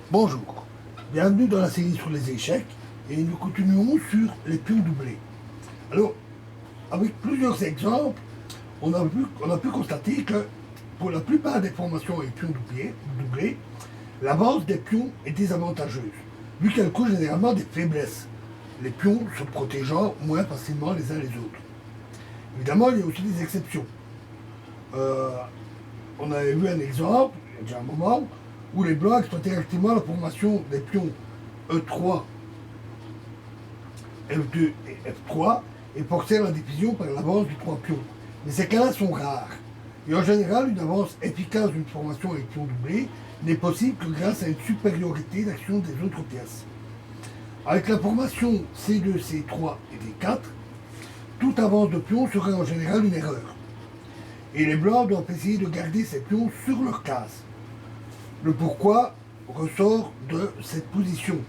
Bonjour, bienvenue dans la série sur les échecs et nous continuons sur les pions doublés. Alors, avec plusieurs exemples, on a pu constater que pour la plupart des formations avec pions doublés, l'avance des pions est désavantageuse, vu qu'elle cause généralement des faiblesses, les pions se protégeant moins facilement les uns les autres. Évidemment, il y a aussi des exceptions. On avait vu un exemple, il y a déjà un moment, où les blancs exploitaient activement la formation des pions E3, F2 et F3 et forçaient la division par l'avance du 3 pions. Mais ces cas-là sont rares. Et en général, une avance efficace d'une formation avec pions doublés n'est possible que grâce à une supériorité d'action des autres pièces. Avec la formation C2, C3 et D4, toute avance de pions serait en général une erreur. Et les blancs doivent essayer de garder ces pions sur leur case. Le pourquoi ressort de cette position.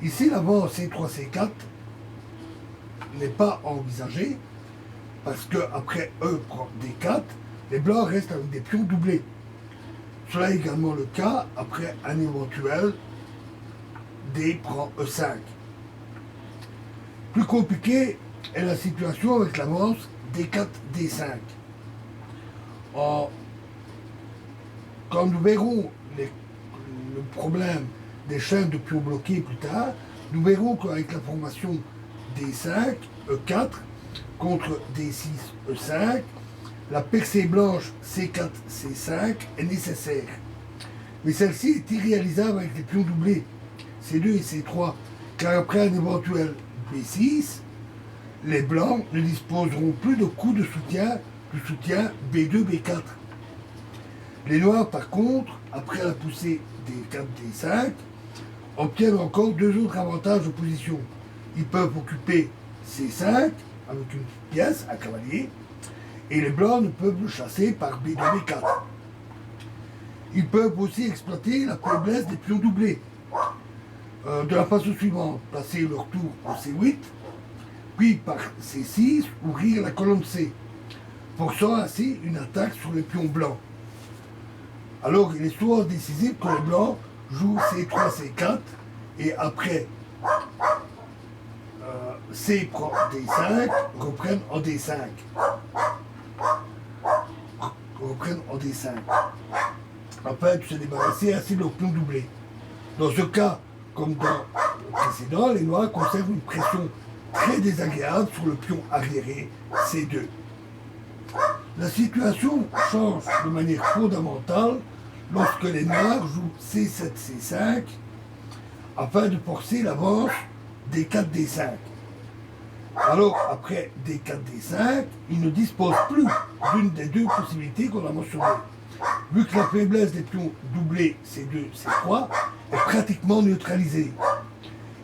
Ici, l'avance C3, C4 n'est pas envisagée parce qu'après E prend D4, les blancs restent avec des pions doublés. Cela est également le cas après un éventuel D prend E5. Plus compliquée est la situation avec l'avance D4, D5. Quand nous verrons le problème des chaînes de pions bloqués plus tard, nous verrons qu'avec la formation D5, E4, contre D6, E5, la percée blanche C4, C5 est nécessaire. Mais celle-ci est irréalisable avec les pions doublés, C2 et C3, car après un éventuel B6, les blancs ne disposeront plus de coups de soutien B2, B4. Les noirs, par contre, après la poussée D4, D5, obtiennent encore deux autres avantages de position. Ils peuvent occuper C5 avec une pièce, un cavalier, et les blancs ne peuvent le chasser par B2, B4. Ils peuvent aussi exploiter la faiblesse des pions doublés. De la façon suivante, placer leur tour en C8, puis par C6, ouvrir la colonne C, forçant ainsi une attaque sur les pions blancs. Alors, il est souvent décisif que les blancs jouent C3, C4, et après C prend D5, reprennent en D5. Afin de se débarrasser ainsi de leurs pions doublés. Dans ce cas, comme dans le précédent, les noirs conservent une pression très désagréable sur le pion arriéré C2. La situation change de manière fondamentale lorsque les noirs jouent C7, C5 afin de forcer l'avance D4, D5. Alors, après D4, D5, ils ne disposent plus d'une des deux possibilités qu'on a mentionnées. Vu que la faiblesse des pions doublés C2, C3 est pratiquement neutralisée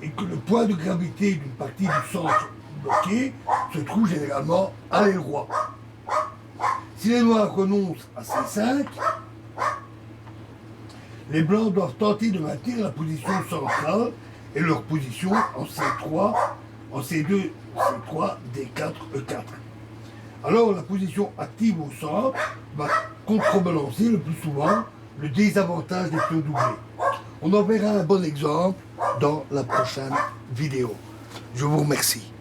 et que le point de gravité d'une partie du centre bloqué se trouve généralement à l'aile roi. Si les noirs renoncent à C5, les blancs doivent tenter de maintenir la position centrale et leur position en C3, en C2, C3, D4, E4. Alors la position active au centre va contrebalancer le plus souvent le désavantage des pions doublés. On en verra un bon exemple dans la prochaine vidéo. Je vous remercie.